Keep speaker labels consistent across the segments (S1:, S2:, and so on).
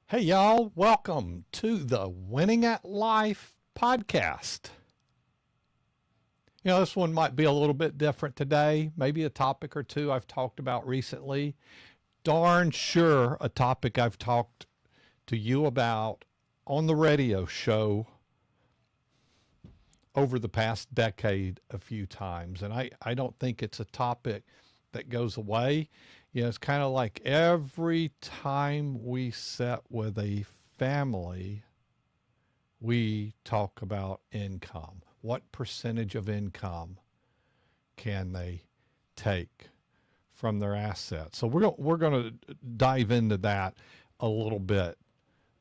S1: Hey, y'all, welcome to the Winning at Life podcast. This one might be a little bit different today, maybe a topic or two I've talked about recently. Darn sure a topic I've talked to you about on the radio show over the past decade a few times. And I don't think it's a topic that goes away. It's kind of like every time we sit with a family, we talk about income. What percentage of income can they take from their assets? So we're going to dive into that a little bit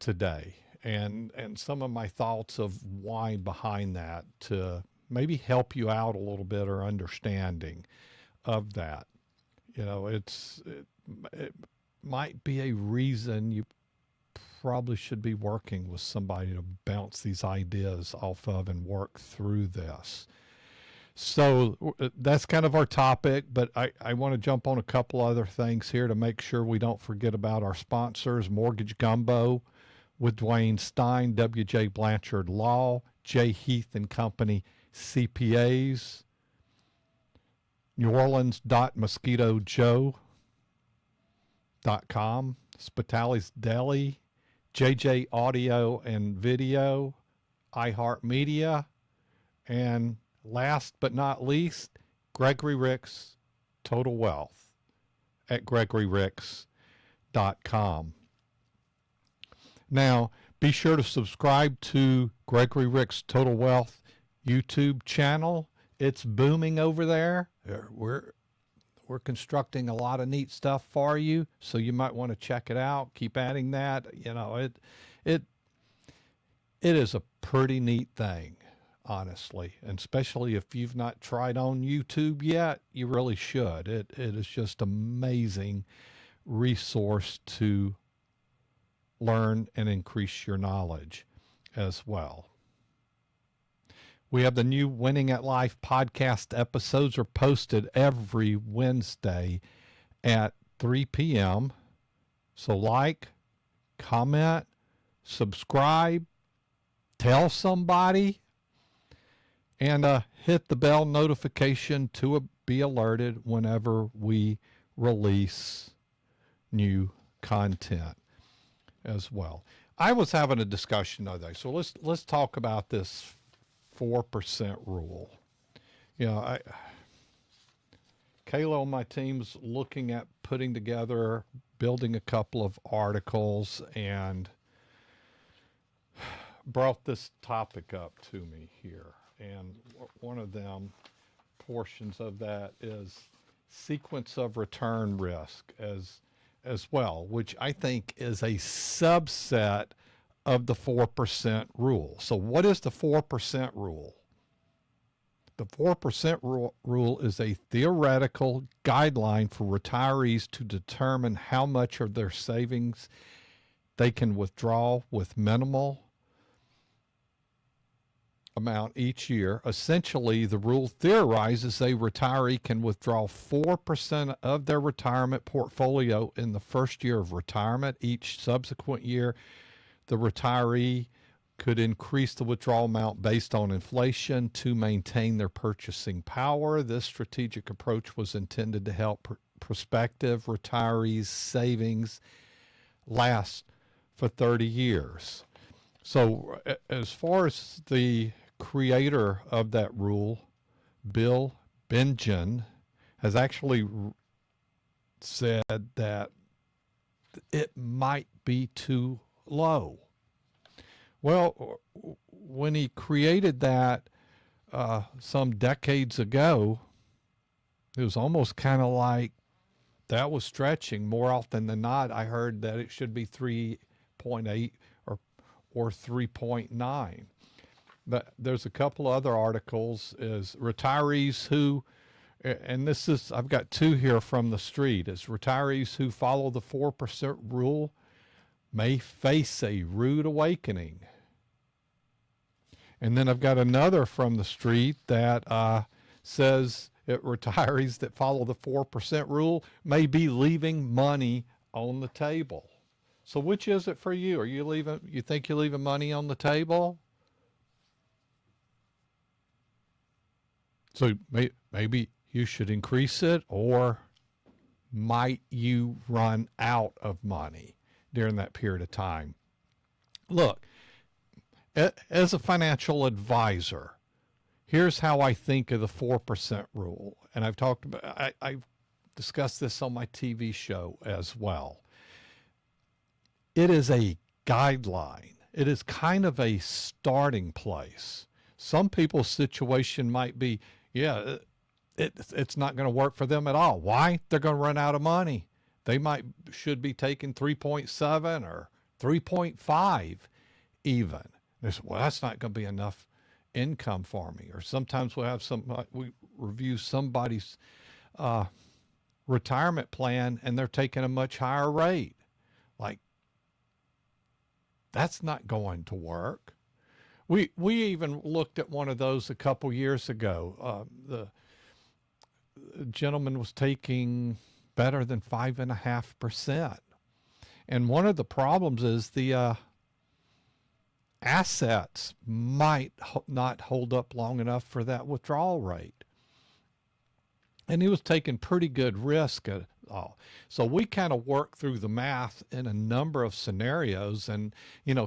S1: today, and some of my thoughts of why behind that to maybe help you out a little bit or understanding of that. It might be a reason you probably should be working with somebody to bounce these ideas off of and work through this. So that's kind of our topic, but I want to jump on a couple other things here to make sure we don't forget about our sponsors: Mortgage Gumbo with Dwayne, Stein, W.J. Blanchard Law, J. Heath and Company CPAs, NewOrleans.MosquitoJoe.com, Spitale's Deli, JJ Audio and Video, iHeart Media, and last but not least, Gregory Ricks Total Wealth at GregoryRicks.com. Now, be sure to subscribe to Gregory Ricks Total Wealth YouTube channel. It's booming over there. We're constructing a lot of neat stuff for you, so you might want to check it out. Keep adding that. It is a pretty neat thing, honestly, and especially if you've not tried on YouTube yet, you really should. It is just amazing resource to learn and increase your knowledge as well. We have the new Winning at Life podcast. Episodes are posted every Wednesday at 3 p.m. So like, comment, subscribe, tell somebody, and hit the bell notification to be alerted whenever we release new content as well. I was having a discussion the other day, so let's talk about this 4% rule. Kayla on my team's looking at putting together, building a couple of articles, and brought this topic up to me here. And one of them, portions of that, is sequence of return risk as well, which I think is a subset of the 4% rule. So what is the 4% rule? The 4% rule is a theoretical guideline for retirees to determine how much of their savings they can withdraw with minimal amount each year. Essentially, the rule theorizes a retiree can withdraw 4% of their retirement portfolio in the first year of retirement. Each subsequent year, the retiree could increase the withdrawal amount based on inflation to maintain their purchasing power. This strategic approach was intended to help prospective retirees' savings last for 30 years. So as far as the creator of that rule, Bill Bengen, has actually said that it might be too low. Well, when he created that some decades ago, it was almost kind of like that was stretching. More often than not, I heard that it should be 3.8 or 3.9. But there's a couple other articles is retirees who, and this is, I've got two here from the street, is retirees who follow the 4% rule may face a rude awakening. And then I've got another from the street that says retirees that follow the 4% rule may be leaving money on the table. So which is it for you? You think you're leaving money on the table? So maybe you should increase it, or might you run out of money during that period of time? Look, as a financial advisor, here's how I think of the 4% rule. And I've discussed this on my TV show as well. It is a guideline. It is kind of a starting place. Some people's situation might be, yeah, it's not going to work for them at all. Why? They're going to run out of money. They should be taking 3.7 or 3.5 even. They say, well, that's not going to be enough income for me. Or sometimes we review somebody's retirement plan and they're taking a much higher rate. Like, that's not going to work. We even looked at one of those a couple years ago. The gentleman was taking better than 5.5%. And one of the problems is the assets might not hold up long enough for that withdrawal rate. And he was taking pretty good risk at all. So we kind of work through the math in a number of scenarios and,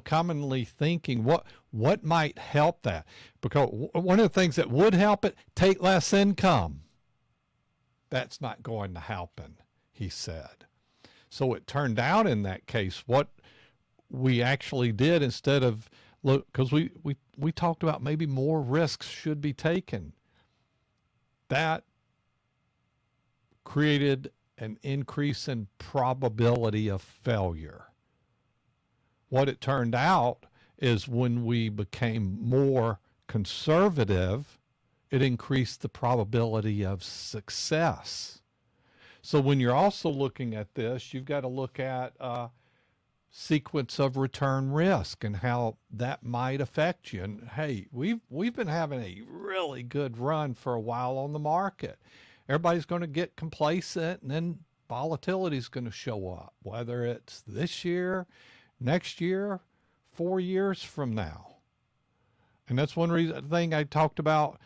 S1: commonly thinking what might help that. Because one of the things that would help it, take less income. That's not going to happen, he said. So it turned out in that case, what we actually did instead of, because we talked about maybe more risks should be taken. That created an increase in probability of failure. What it turned out is when we became more conservative, it increased the probability of success. So when you're also looking at this, you've got to look at sequence of return risk and how that might affect you. And hey, we've been having a really good run for a while on the market. Everybody's going to get complacent, and then volatility is going to show up, whether it's this year, next year, 4 years from now. And that's one thing I talked about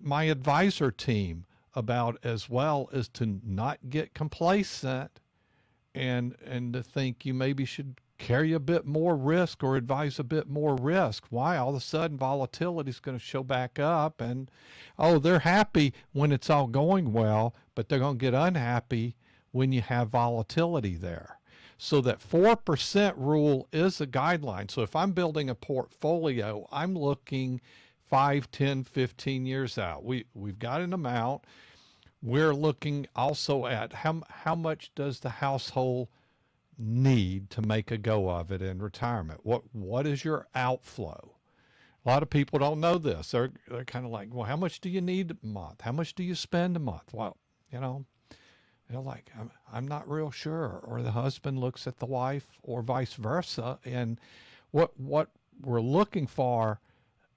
S1: my advisor team about as well, is to not get complacent and to think you maybe should carry a bit more risk or advise a bit more risk. Why? All of a sudden volatility is going to show back up, and they're happy when it's all going well, but they're going to get unhappy when you have volatility there. So that 4% rule is a guideline. So if I'm building a portfolio, I'm looking 5, 10, 15 years out. We've got an amount. We're looking also at how much does the household need to make a go of it in retirement? What is your outflow? A lot of people don't know this. They're kind of like, well, how much do you need a month? How much do you spend a month? Well, they're like, I'm not real sure. Or the husband looks at the wife, or vice versa. And what we're looking for,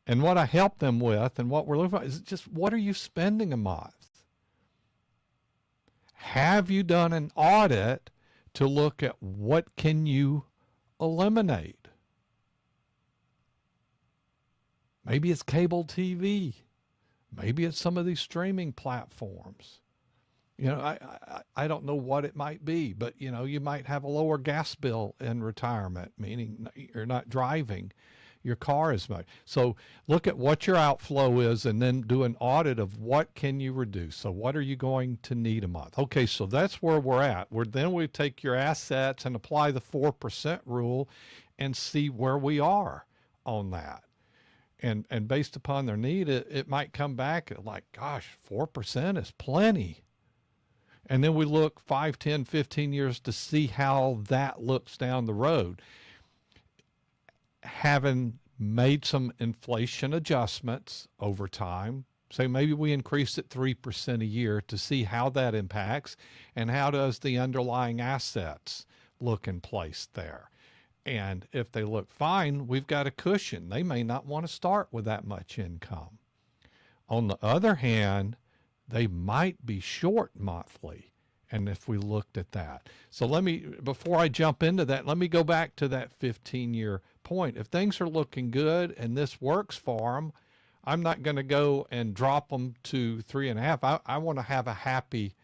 S1: and what I help them with, and what we're looking for is just, what are you spending a month? Have you done an audit to look at what can you eliminate? Maybe it's cable TV. Maybe it's some of these streaming platforms. I don't know what it might be, but you might have a lower gas bill in retirement, meaning you're not driving your car as much. So look at what your outflow is, and then do an audit of what can you reduce. So what are you going to need a month? Okay, so that's where we're at. Then we take your assets and apply the 4% rule and see where we are on that. And based upon their need, it might come back at like, gosh, 4% is plenty. And then we look 5, 10, 15 years to see how that looks down the road. Having made some inflation adjustments over time, say maybe we increase it 3% a year, to see how that impacts and how does the underlying assets look in place there. And if they look fine, we've got a cushion. They may not want to start with that much income. On the other hand, they might be short monthly. And if we looked at that. So before I jump into that, let me go back to that 15-year point. If things are looking good and this works for them, I'm not going to go and drop them to 3.5. I want to have a happy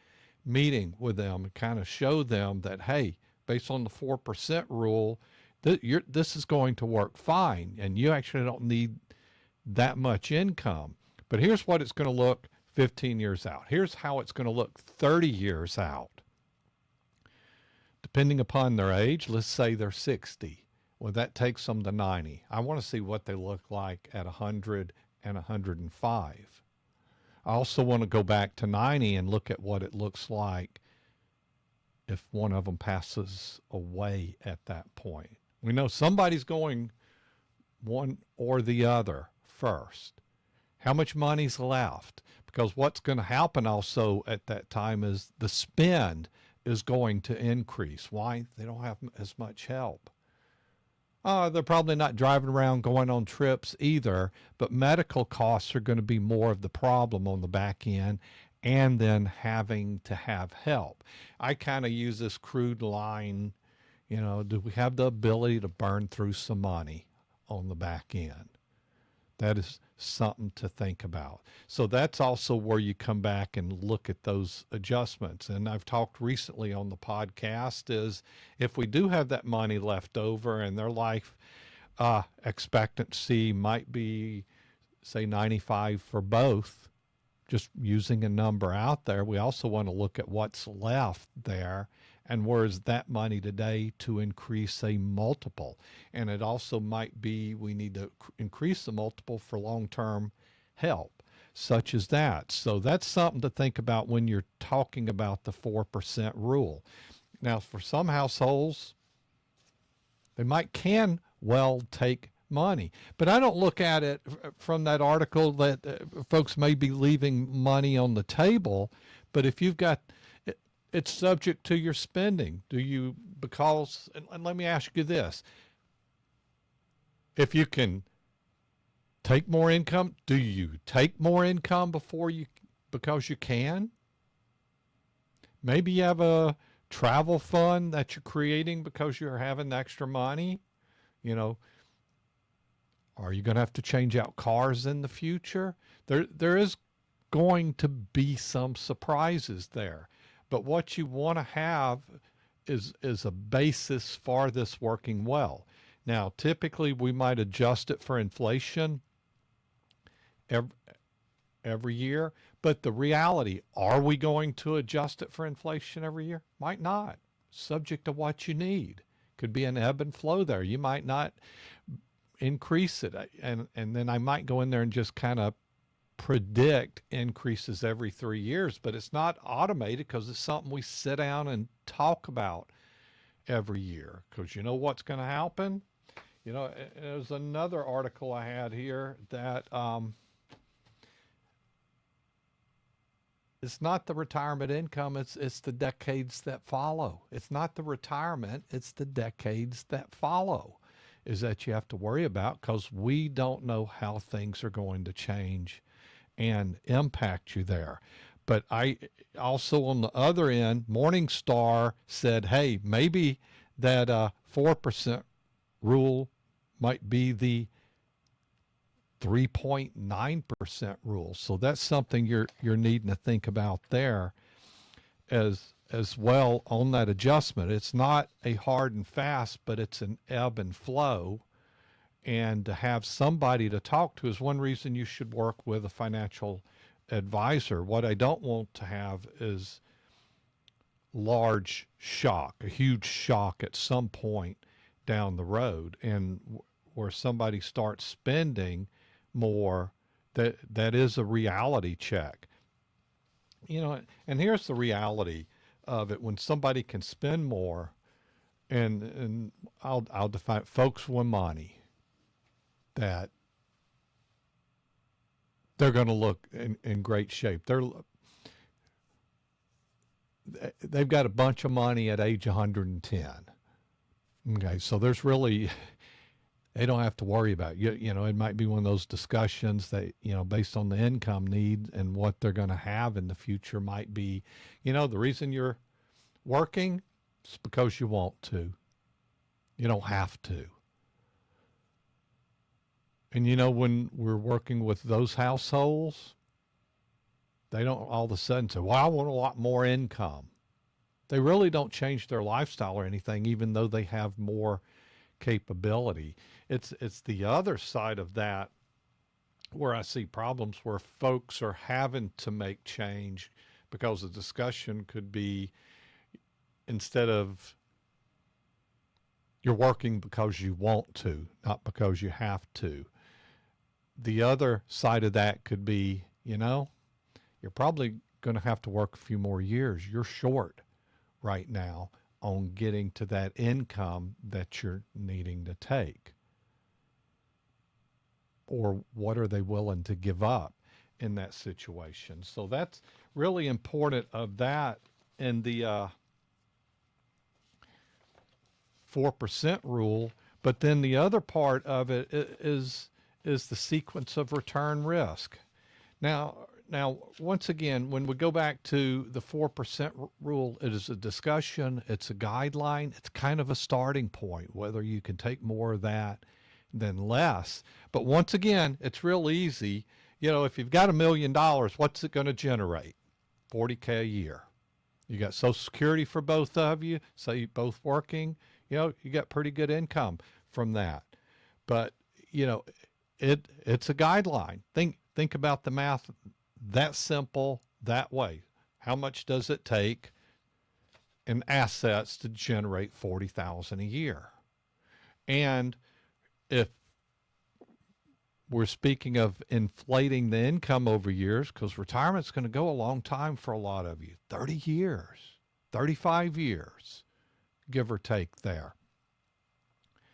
S1: meeting with them and kind of show them that, hey, based on the 4% rule, this is going to work fine. And you actually don't need that much income. But here's what it's going to look 15 years out. Here's how it's going to look 30 years out. Depending upon their age, let's say they're 60. Well, that takes them to 90. I want to see what they look like at 100 and 105. I also want to go back to 90 and look at what it looks like if one of them passes away at that point. We know somebody's going one or the other first. How much money's left? Because what's going to happen also at that time is the spend is going to increase. Why? They don't have as much help. They're probably not driving around going on trips either, but medical costs are going to be more of the problem on the back end, and then having to have help. I kind of use this crude line, do we have the ability to burn through some money on the back end? That is something to think about. So that's also where you come back and look at those adjustments. And I've talked recently on the podcast is if we do have that money left over and their life expectancy might be, say, 95 for both, just using a number out there, we also want to look at what's left there and where is that money today to increase a multiple. And it also might be we need to increase the multiple for long-term help, such as that. So that's something to think about when you're talking about the 4% rule. Now, for some households, they can well take money, but I don't look at it from that article that folks may be leaving money on the table. But if you've got, it's subject to your spending. And let me ask you this. If you can take more income, do you take more income because you can? Maybe you have a travel fund that you're creating because you're having extra money. Are you going to have to change out cars in the future? There is going to be some surprises there. But what you want to have is a basis for this working well. Now, typically we might adjust it for inflation every year, but the reality, are we going to adjust it for inflation every year? Might not. Subject to what you need. Could be an ebb and flow there. You might not increase it, and then I might go in there and just kind of predict increases every 3 years, but it's not automated because it's something we sit down and talk about every year, because you know what's going to happen. There's another article I had here that it's not the retirement income, it's the decades that follow. It's not the retirement, it's the decades that follow is that you have to worry about, because we don't know how things are going to change and impact you there. But I also, on the other end, Morningstar said, hey, maybe that 4% rule might be the 3.9% rule. So that's something you're needing to think about there as well on that adjustment. It's not a hard and fast, but it's an ebb and flow. And to have somebody to talk to is one reason you should work with a financial advisor. What I don't want to have is large shock, a huge shock at some point down the road, and where somebody starts spending more, that is a reality check. And here's the reality of it. When somebody can spend more, and I'll define it, folks with money, that they're going to look in great shape. They've got a bunch of money at age 110. Okay, so there's really, they don't have to worry about it. It might be one of those discussions that, based on the income need and what they're going to have in the future might be, the reason you're Working, it's because you want to. You don't have to. And when we're working with those households, they don't all of a sudden say, well, I want a lot more income. They really don't change their lifestyle or anything, even though they have more capability. It's the other side of that where I see problems where folks are having to make change because the discussion could be, instead of you're working because you want to, not because you have to. The other side of that could be, you're probably going to have to work a few more years. You're short right now on getting to that income that you're needing to take. Or what are they willing to give up in that situation? So that's really important of that. And the 4% rule, but then the other part of it is the sequence of return risk. Now, once again, when we go back to the 4% rule, it is a discussion, it's a guideline, it's kind of a starting point, whether you can take more of that than less. But once again, it's real easy. If you've got $1 million, what's it going to generate? $40K a year. You got Social Security for both of you, so you both working, you got pretty good income from that. But, it's a guideline. Think about the math that simple that way. How much does it take in assets to generate $40,000 a year? And if we're speaking of inflating the income over years, because retirement's going to go a long time for a lot of you, 30 years, 35 years, give or take there.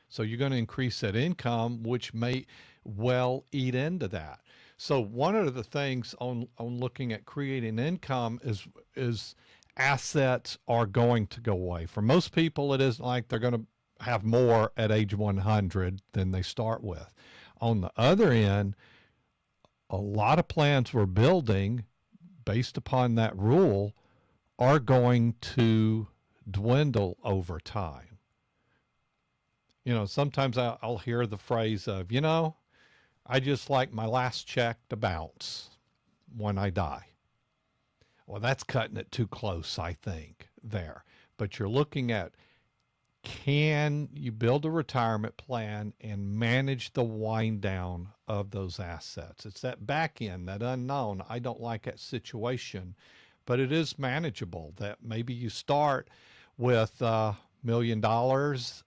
S1: So you're going to increase that income, which may well eat into that. So one of the things on looking at creating income is assets are going to go away. For most people, it isn't like they're going to have more at age 100 than they start with. On the other end, a lot of plans we're building based upon that rule are going to dwindle over time. Sometimes I'll hear the phrase of, I just like my last check to bounce when I die. Well, that's cutting it too close, I think, there. But you're looking at, can you build a retirement plan and manage the wind down of those assets? It's that back end, that unknown. I don't like that situation, but it is manageable. That maybe you start with $1 million,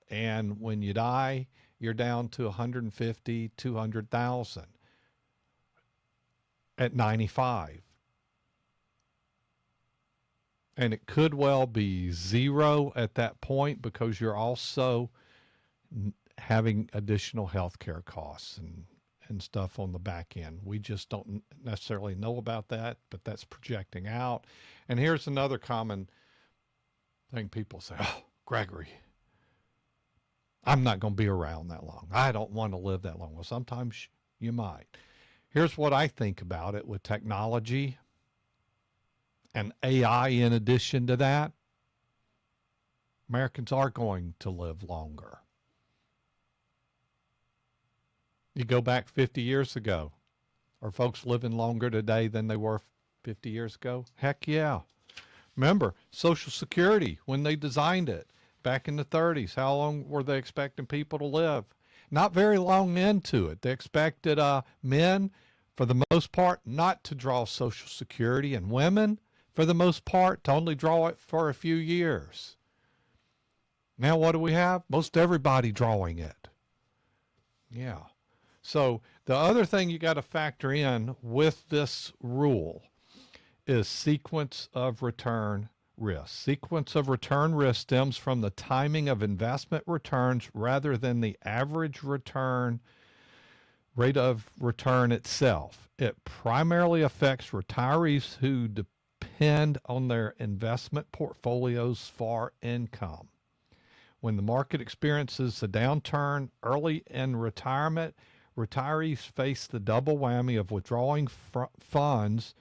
S1: and when you die, you're down to 150, 200,000 at 95. And it could well be zero at that point because you're also having additional health care costs and stuff on the back end. We just don't necessarily know about that, but that's projecting out. And here's another common thing people say, oh, Gregory, I'm not going to be around that long. I don't want to live that long. Well, sometimes you might. Here's what I think about it with technology and AI in addition to that. Americans are going to live longer. You go back 50 years ago. Are folks living longer today than they were 50 years ago? Heck yeah. Remember, Social Security, when they designed it back in the 30s, how long were they expecting people to live? Not very long into it. They expected men, for the most part, not to draw Social Security, and women, for the most part, to only draw it for a few years. Now what do we have? Most everybody drawing it. Yeah. So the other thing you got to factor in with this rule is sequence of return risk. Sequence of return risk stems from the timing of investment returns rather than the average return rate of return itself. It primarily affects retirees who depend on their investment portfolios for income. When the market experiences a downturn early in retirement, retirees face the double whammy of withdrawing funds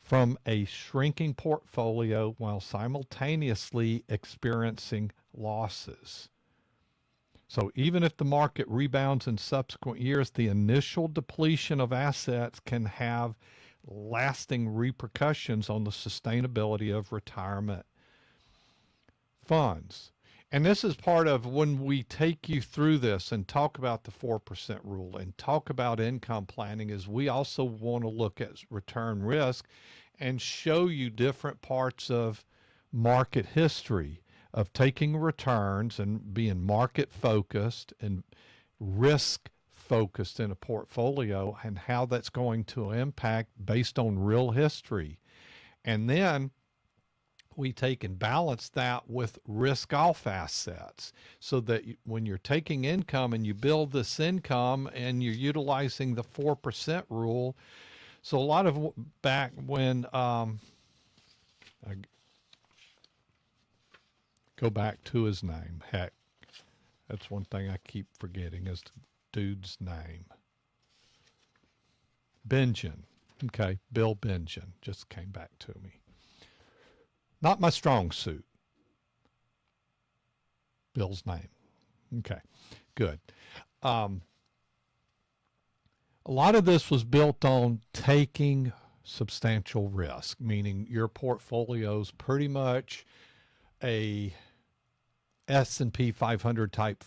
S1: from a shrinking portfolio while simultaneously experiencing losses. So even if the market rebounds in subsequent years, the initial depletion of assets can have lasting repercussions on the sustainability of retirement funds. And this is part of when we take you through this and talk about the 4% rule and talk about income planning, is we also want to look at return risk and show you different parts of market history of taking returns and being market focused and risk focused in a portfolio, and how that's going to impact based on real history. And then we take and balance that with risk off assets, so that when you're taking income and you build this income and you're utilizing the 4% rule. So a lot of back when I go back to his name, heck, that's one thing I keep forgetting is the dude's name. Benjamin. Okay, Bill Benjamin just came back to me. Not my strong suit. Bill's name. Okay, good. A lot of this was built on taking substantial risk, meaning your portfolio's pretty much a S&P 500 type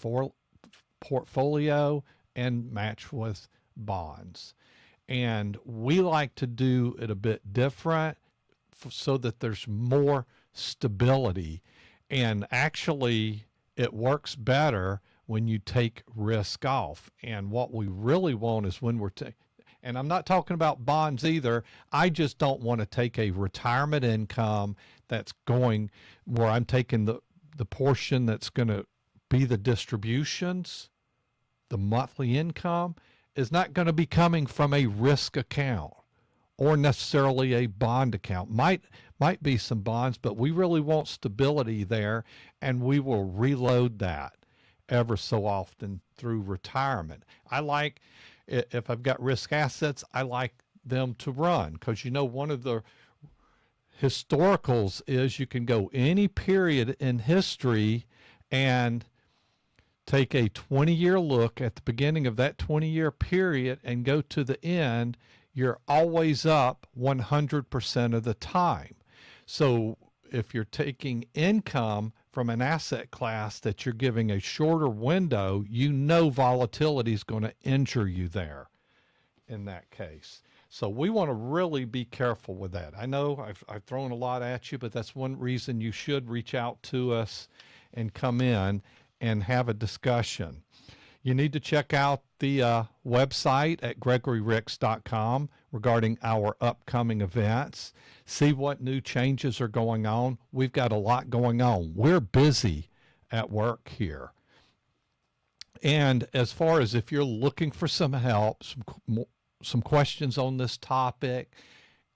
S1: portfolio and match with bonds. And we like to do it a bit different so that there's more stability. And actually, it works better when you take risk off. And what we really want is when we're and I'm not talking about bonds either. I just don't want to take a retirement income that's going where I'm taking the portion that's going to be the distributions, the monthly income is not going to be coming from a risk account or necessarily a bond account. Might be some bonds, but we really want stability there, and we will reload that ever so often through retirement. I like, if I've got risk assets, I like them to run, because one of the historicals is you can go any period in history and take a 20-year look at the beginning of that 20-year period and go to the end. You're always up 100% of the time. So if you're taking income from an asset class that you're giving a shorter window, volatility is going to injure you there in that case. So we want to really be careful with that. I know I've thrown a lot at you, but that's one reason you should reach out to us and come in and have a discussion. You need to check out the website at gregoryricks.com regarding our upcoming events. See what new changes are going on. We've got a lot going on. We're busy at work here. And as far as if you're looking for some help, some questions on this topic,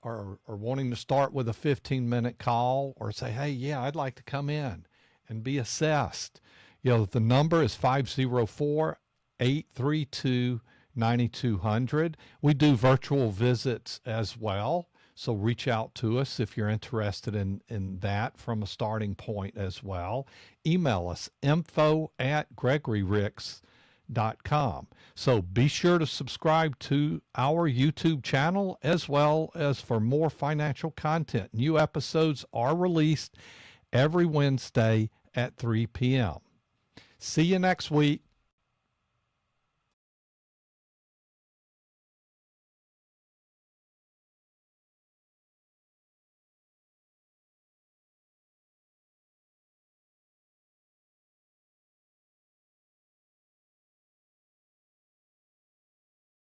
S1: or wanting to start with a 15-minute call, or say, hey, yeah, I'd like to come in and be assessed. The number is 504-832-9200. We do virtual visits as well, so reach out to us if you're interested in that from a starting point as well. Email us, info@gregoryricks.com. So be sure to subscribe to our YouTube channel, as well as for more financial content. New episodes are released every Wednesday at 3 p.m. See you next week.